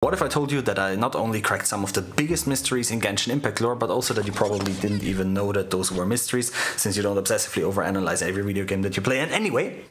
What if I told you that I not only cracked some of the biggest mysteries in Genshin Impact lore, but also that you probably didn't even know that those were mysteries, since you don't obsessively overanalyze every video game that you play. And anyway,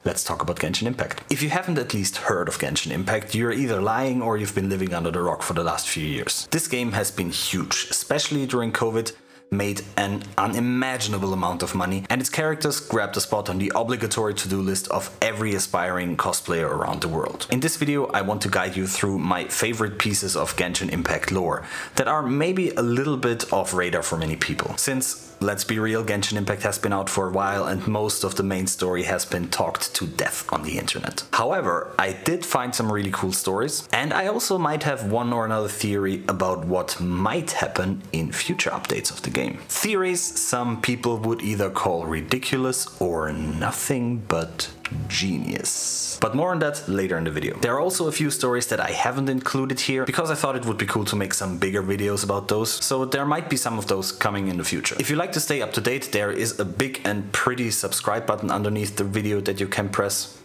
let's talk about Genshin Impact. If you haven't at least heard of Genshin Impact, you're either lying or you've been living under the rock for the last few years. This game has been huge, especially during COVID, made an unimaginable amount of money, and its characters grabbed a spot on the obligatory to-do list of every aspiring cosplayer around the world. In this video, I want to guide you through my favorite pieces of Genshin Impact lore that are maybe a little bit off radar for many people. Since, let's be real, Genshin Impact has been out for a while and most of the main story has been talked to death on the internet. However, I did find some really cool stories, and I also might have one or another theory about what might happen in future updates of the game. Theories some people would either call ridiculous or nothing but genius. But more on that later in the video. There are also a few stories that I haven't included here because I thought it would be cool to make some bigger videos about those, so there might be some of those coming in the future. If you like to stay up to date, there is a big and pretty subscribe button underneath the video that you can press.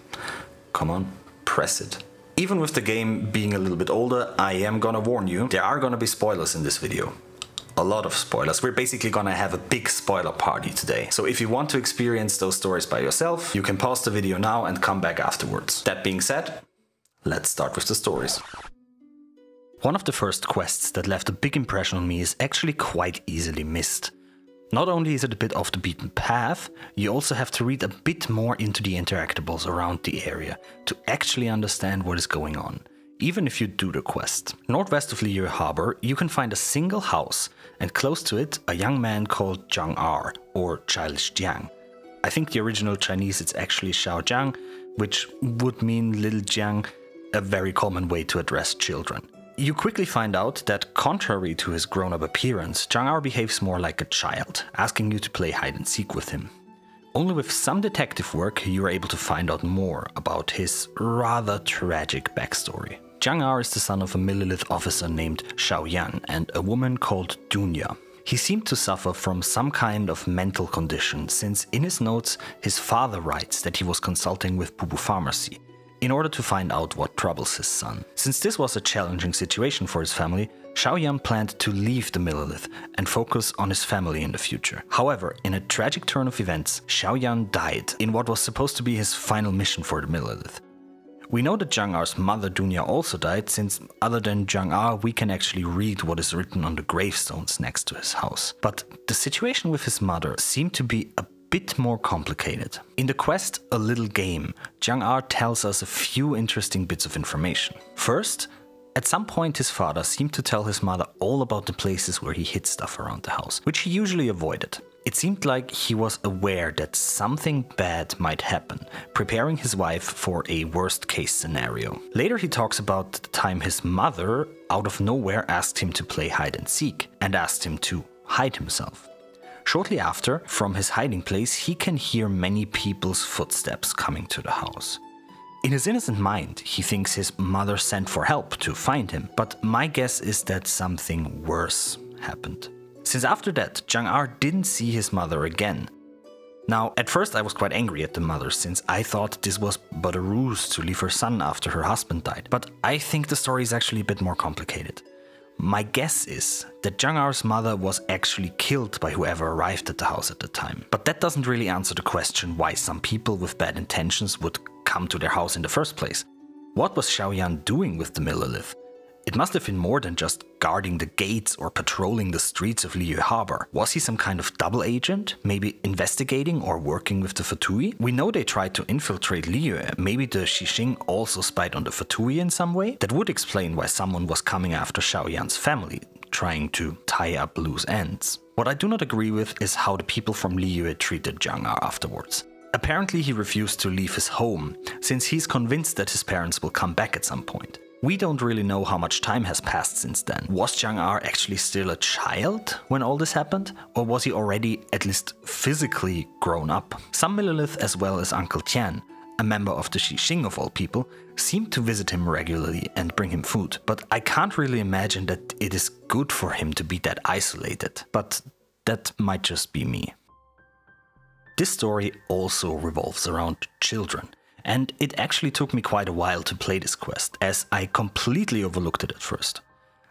Come on, press it. Even with the game being a little bit older, I am gonna warn you, there are gonna be spoilers in this video. A lot of spoilers. We're basically gonna have a big spoiler party today. So if you want to experience those stories by yourself, you can pause the video now and come back afterwards. That being said, let's start with the stories. One of the first quests that left a big impression on me is actually quite easily missed. Not only is it a bit off the beaten path, you also have to read a bit more into the interactables around the area to actually understand what is going on, even if you do the quest. Northwest of Liyue Harbor, you can find a single house, and close to it, a young man called Jiang, or Childish Jiang. I think the original Chinese it's actually Xiao Jiang, which would mean Little Jiang, a very common way to address children. You quickly find out that, contrary to his grown-up appearance, Jiang behaves more like a child, asking you to play hide-and-seek with him. Only with some detective work, you are able to find out more about his rather tragic backstory. Jiang is the son of a Millelith officer named Xiao Jiang and a woman called Dunya. He seemed to suffer from some kind of mental condition, since in his notes his father writes that he was consulting with Bubu Pharmacy in order to find out what troubles his son. Since this was a challenging situation for his family, Xiao Jiang planned to leave the Millelith and focus on his family in the future. However, in a tragic turn of events, Xiao Jiang died in what was supposed to be his final mission for the Millelith. We know that Jiang's mother Dunya also died, since other than Jiang, we can actually read what is written on the gravestones next to his house. But the situation with his mother seemed to be a bit more complicated. In the quest A Little Game, Jiang tells us a few interesting bits of information. First, at some point his father seemed to tell his mother all about the places where he hid stuff around the house, which he usually avoided. It seemed like he was aware that something bad might happen, preparing his wife for a worst-case scenario. Later he talks about the time his mother, out of nowhere, asked him to play hide-and-seek and asked him to hide himself. Shortly after, from his hiding place, he can hear many people's footsteps coming to the house. In his innocent mind, he thinks his mother sent for help to find him, but my guess is that something worse happened. Since after that, Jiang didn't see his mother again. Now, at first I was quite angry at the mother, since I thought this was but a ruse to leave her son after her husband died. But I think the story is actually a bit more complicated. My guess is that Jiang's mother was actually killed by whoever arrived at the house at the time. But that doesn't really answer the question why some people with bad intentions would come to their house in the first place. What was Xiao Jiang doing with the Millelith? It must have been more than just guarding the gates or patrolling the streets of Liyue Harbor. Was he some kind of double agent? Maybe investigating or working with the Fatui? We know they tried to infiltrate Liyue. Maybe the Xixing also spied on the Fatui in some way? That would explain why someone was coming after Xiao Jiang's family, trying to tie up loose ends. What I do not agree with is how the people from Liyue treated Jiang afterwards. Apparently he refused to leave his home, since he's convinced that his parents will come back at some point. We don't really know how much time has passed since then. Was Jiang actually still a child when all this happened? Or was he already, at least physically, grown up? Some Millelith, as well as Uncle Tian, a member of the Xixing of all people, seemed to visit him regularly and bring him food. But I can't really imagine that it is good for him to be that isolated. But that might just be me. This story also revolves around children. and it actually took me quite a while to play this quest, as I completely overlooked it at first.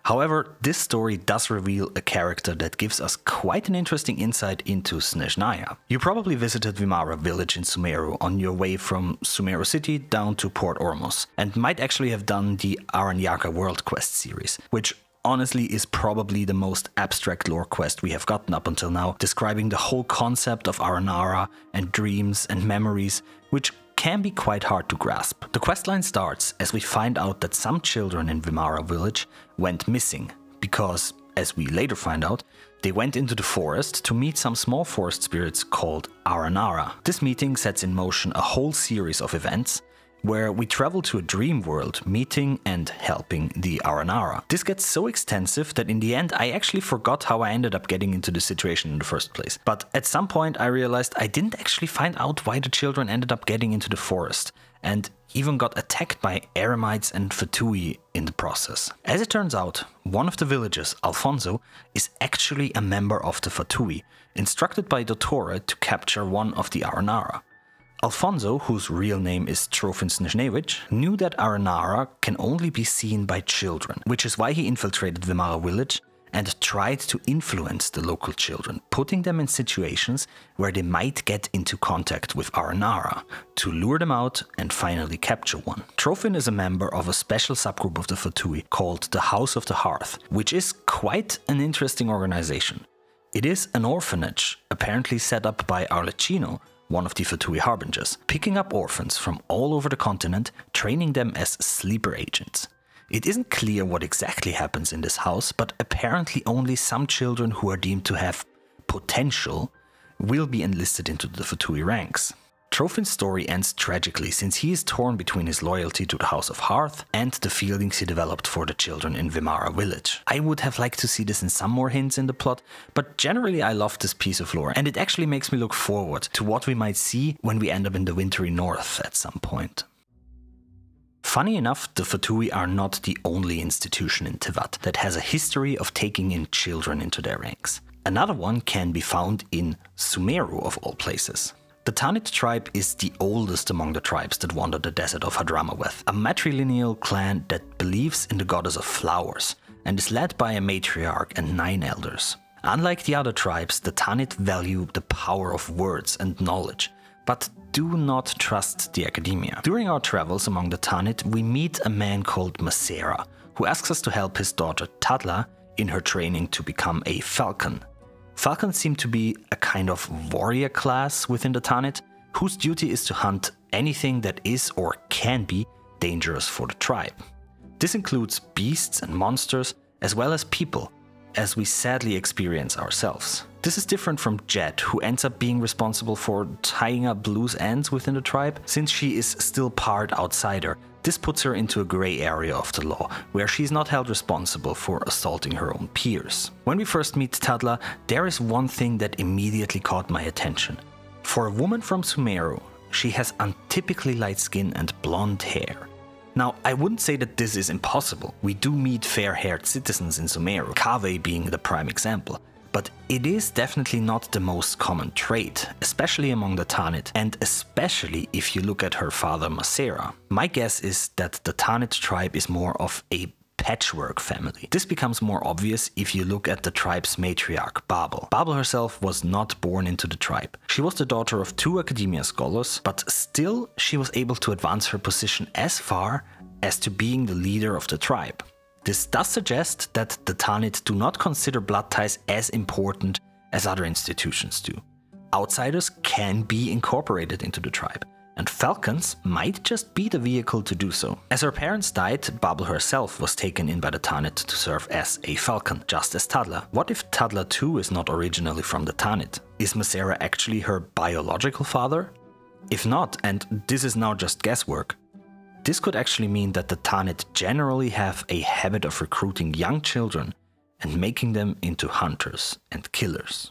However, this story does reveal a character that gives us quite an interesting insight into Snezhnaya. You probably visited Vimara village in Sumeru on your way from Sumeru city down to Port Ormuz, and might actually have done the Aranyaka World Quest series, which honestly is probably the most abstract lore quest we have gotten up until now, describing the whole concept of Aranara and dreams and memories, which can be quite hard to grasp. The questline starts as we find out that some children in Vimara village went missing, because, as we later find out, they went into the forest to meet some small forest spirits called Aranara. This meeting sets in motion a whole series of events, where we travel to a dream world, meeting and helping the Aranara. This gets so extensive that in the end I actually forgot how I ended up getting into the situation in the first place. But at some point I realized I didn't actually find out why the children ended up getting into the forest, and even got attacked by eremites and Fatui in the process. As it turns out, one of the villagers, Alfonso, is actually a member of the Fatui, instructed by Dottore to capture one of the Aranara. Alfonso, whose real name is Trofim Snezhnevich, knew that Aranara can only be seen by children, which is why he infiltrated Vimara village and tried to influence the local children, putting them in situations where they might get into contact with Aranara, to lure them out and finally capture one. Trofim is a member of a special subgroup of the Fatui called the House of the Hearth, which is quite an interesting organization. It is an orphanage, apparently set up by Arlecchino, one of the Fatui harbingers, picking up orphans from all over the continent, training them as sleeper agents. It isn't clear what exactly happens in this house, but apparently only some children who are deemed to have potential will be enlisted into the Fatui ranks. Trofim's story ends tragically, since he is torn between his loyalty to the House of Hearth and the feelings he developed for the children in Vimara village. I would have liked to see this in some more hints in the plot, but generally I love this piece of lore, and it actually makes me look forward to what we might see when we end up in the wintry north at some point. Funny enough, the Fatui are not the only institution in Teyvat that has a history of taking in children into their ranks. Another one can be found in Sumeru of all places. The Tanit tribe is the oldest among the tribes that wander the desert of Hadramaweth, a matrilineal clan that believes in the goddess of flowers and is led by a matriarch and 9 elders. Unlike the other tribes, the Tanit value the power of words and knowledge, but do not trust the academia. During our travels among the Tanit, we meet a man called Masera, who asks us to help his daughter Tadla in her training to become a falcon. Falcons seem to be a kind of warrior class within the Tanit, whose duty is to hunt anything that is or can be dangerous for the tribe. This includes beasts and monsters, as well as people, as we sadly experience ourselves. This is different from Jet, who ends up being responsible for tying up loose ends within the tribe, since she is still part outsider. This puts her into a grey area of the law, where she is not held responsible for assaulting her own peers. When we first meet Tadla, there is one thing that immediately caught my attention. For a woman from Sumeru, she has untypically light skin and blonde hair. Now, I wouldn't say that this is impossible. We do meet fair-haired citizens in Sumeru, Kaveh being the prime example. But it is definitely not the most common trait, especially among the Tanit, and especially if you look at her father Masera. My guess is that the Tanit tribe is more of a patchwork family. This becomes more obvious if you look at the tribe's matriarch, Babel. Babel herself was not born into the tribe. She was the daughter of 2 academia scholars, but still she was able to advance her position as far as to being the leader of the tribe. This does suggest that the Tanit do not consider blood ties as important as other institutions do. Outsiders can be incorporated into the tribe, and falcons might just be the vehicle to do so. As her parents died, Babel herself was taken in by the Tanit to serve as a falcon, just as Tadla. What if Tadla too is not originally from the Tanit? Is Masera actually her biological father? If not, and this is now just guesswork, this could actually mean that the Tanit generally have a habit of recruiting young children and making them into hunters and killers.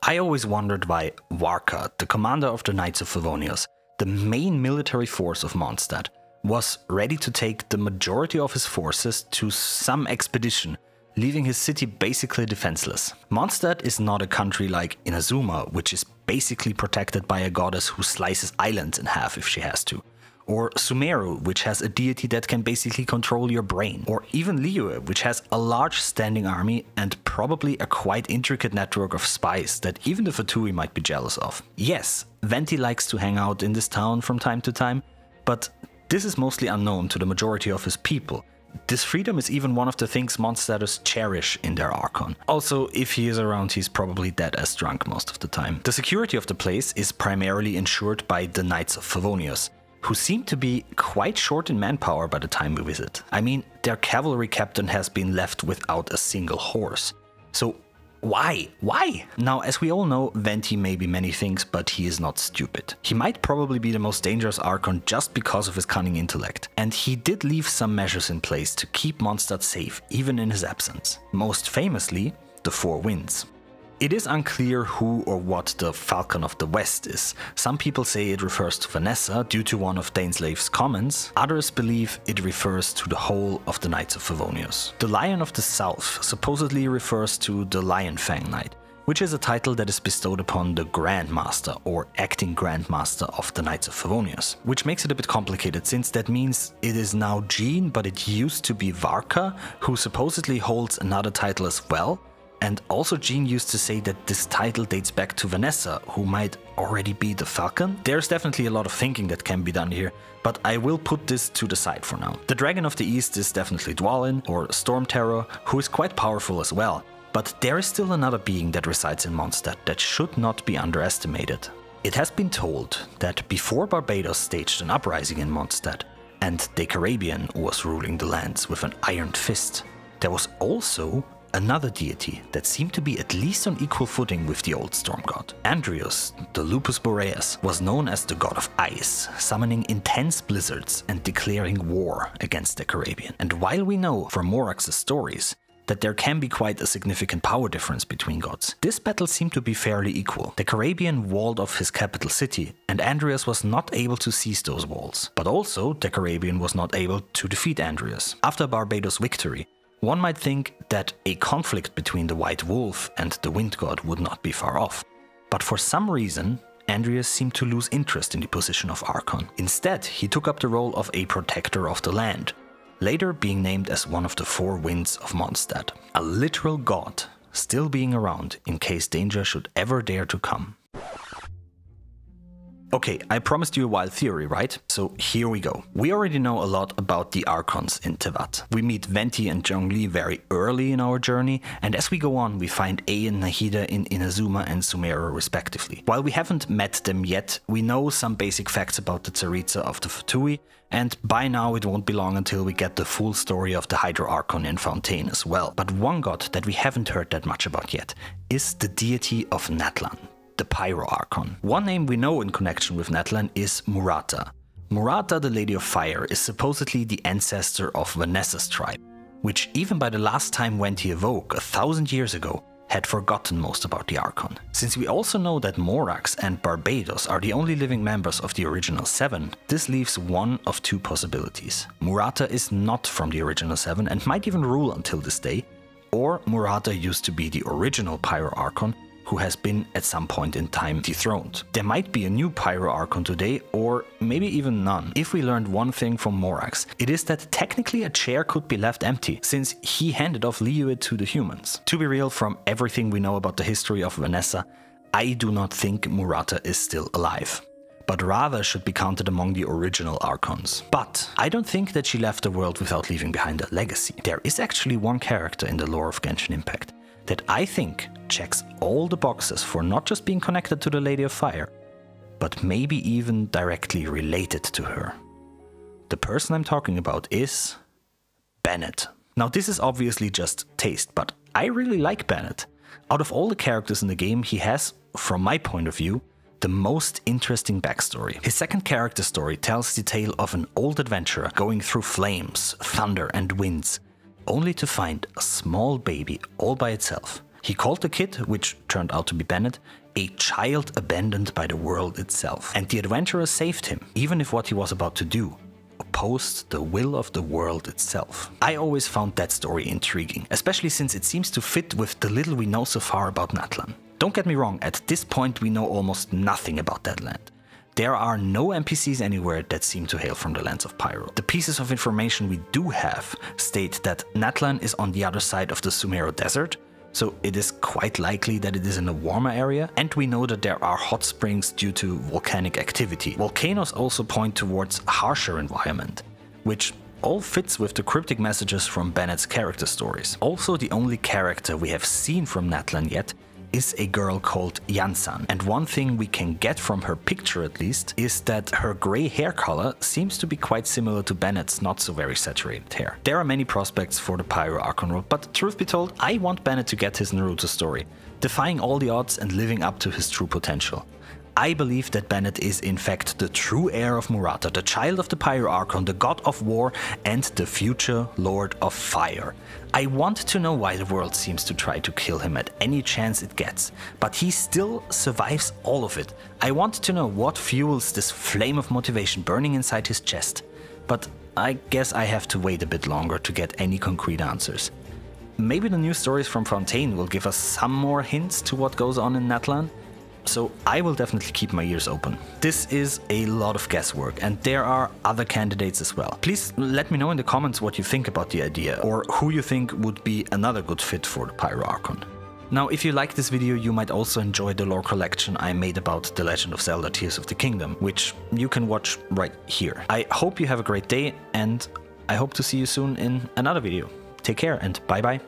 I always wondered why Warka, the commander of the Knights of Favonius, the main military force of Mondstadt, was ready to take the majority of his forces to some expedition, leaving his city basically defenseless. Mondstadt is not a country like Inazuma, which is basically protected by a goddess who slices islands in half if she has to. Or Sumeru, which has a deity that can basically control your brain. Or even Liyue, which has a large standing army and probably a quite intricate network of spies that even the Fatui might be jealous of. Yes, Venti likes to hang out in this town from time to time, but this is mostly unknown to the majority of his people. This freedom is even one of the things Mondstadters cherish in their Archon. Also, if he is around, he's probably dead as drunk most of the time. The security of the place is primarily ensured by the Knights of Favonius, who seem to be quite short in manpower by the time we visit. I mean, their cavalry captain has been left without a single horse. So why? Why? Now, as we all know, Venti may be many things, but he is not stupid. He might probably be the most dangerous Archon just because of his cunning intellect. And he did leave some measures in place to keep Mondstadt safe, even in his absence. Most famously, the Four Winds. It is unclear who or what the Falcon of the West is. Some people say it refers to Vanessa due to one of Dainsleif's comments, others believe it refers to the whole of the Knights of Favonius. The Lion of the South supposedly refers to the Lion Fang Knight, which is a title that is bestowed upon the Grand Master or acting Grand Master of the Knights of Favonius, which makes it a bit complicated since that means it is now Jean, but it used to be Varka, who supposedly holds another title as well. And also Jean used to say that this title dates back to Vanessa, who might already be the Falcon. There's definitely a lot of thinking that can be done here, but I will put this to the side for now. The Dragon of the East is definitely Dwalin, or Storm Terror, who is quite powerful as well. But there is still another being that resides in Mondstadt that should not be underestimated. It has been told that before Barbados staged an uprising in Mondstadt, and Decarabian was ruling the lands with an iron fist, there was also another deity that seemed to be at least on equal footing with the old storm god. Andrius, the Lupus Boreas, was known as the god of ice, summoning intense blizzards and declaring war against Decarabian. And while we know from Morax's stories that there can be quite a significant power difference between gods, this battle seemed to be fairly equal. Decarabian walled off his capital city, and Andrius was not able to seize those walls. But also, Decarabian was not able to defeat Andrius. After Barbados' victory, one might think that a conflict between the White Wolf and the Wind God would not be far off. But for some reason, Andrius seemed to lose interest in the position of Archon. Instead, he took up the role of a protector of the land, later being named as one of the Four Winds of Mondstadt. A literal god, still being around in case danger should ever dare to come. Okay, I promised you a wild theory, right? So here we go. We already know a lot about the Archons in Tevat. We meet Venti and Zhongli very early in our journey, and as we go on, we find A and Nahida in Inazuma and Sumeru respectively. While we haven't met them yet, we know some basic facts about the Tsaritsa of the Fatui, and by now it won't be long until we get the full story of the Hydro Archon in Fontaine as well. But one god that we haven't heard that much about yet is the deity of Natlan, the Pyro Archon. One name we know in connection with Natlan is Murata. Murata, the Lady of Fire, is supposedly the ancestor of Vanessa's tribe, which even by the last time Venti awoke 1,000 years ago, had forgotten most about the Archon. Since we also know that Morax and Barbados are the only living members of the original 7, this leaves one of two possibilities. Murata is not from the original 7 and might even rule until this day, or Murata used to be the original Pyro Archon, who has been at some point in time dethroned. There might be a new Pyro Archon today, or maybe even none. If we learned one thing from Morax, it is that technically a chair could be left empty, since he handed off Liyue to the humans. To be real, from everything we know about the history of Vanessa, I do not think Murata is still alive, but rather should be counted among the original Archons. But I don't think that she left the world without leaving behind a legacy. There is actually one character in the lore of Genshin Impact that I think checks all the boxes for not just being connected to the Lady of Fire, but maybe even directly related to her. The person I'm talking about is Bennett. Now this is obviously just taste, but I really like Bennett. Out of all the characters in the game, he has, from my point of view, the most interesting backstory. His second character story tells the tale of an old adventurer going through flames, thunder and winds, only to find a small baby all by itself. He called the kid, which turned out to be Bennett, a child abandoned by the world itself. And the adventurer saved him, even if what he was about to do opposed the will of the world itself. I always found that story intriguing, especially since it seems to fit with the little we know so far about Natlan. Don't get me wrong, at this point we know almost nothing about that land. There are no NPCs anywhere that seem to hail from the lands of Pyro. The pieces of information we do have state that Natlan is on the other side of the Sumero Desert, so it is quite likely that it is in a warmer area, and we know that there are hot springs due to volcanic activity. Volcanoes also point towards a harsher environment, which all fits with the cryptic messages from Bennett's character stories. Also, the only character we have seen from Natlan yet is a girl called Yansan, and one thing we can get from her picture at least is that her grey hair color seems to be quite similar to Bennett's not so very saturated hair. There are many prospects for the Pyro Archon role, but truth be told, I want Bennett to get his Naruto story, defying all the odds and living up to his true potential. I believe that Bennett is in fact the true heir of Murata, the child of the Pyro Archon, the god of war and the future lord of fire. I want to know why the world seems to try to kill him at any chance it gets, but he still survives all of it. I want to know what fuels this flame of motivation burning inside his chest, but I guess I have to wait a bit longer to get any concrete answers. Maybe the new stories from Fontaine will give us some more hints to what goes on in Natlan. So I will definitely keep my ears open. This is a lot of guesswork, and there are other candidates as well. Please let me know in the comments what you think about the idea, or who you think would be another good fit for the Pyro Archon. Now, if you like this video, you might also enjoy the lore collection I made about The Legend of Zelda Tears of the Kingdom, which you can watch right here. I hope you have a great day, and I hope to see you soon in another video. Take care and bye bye.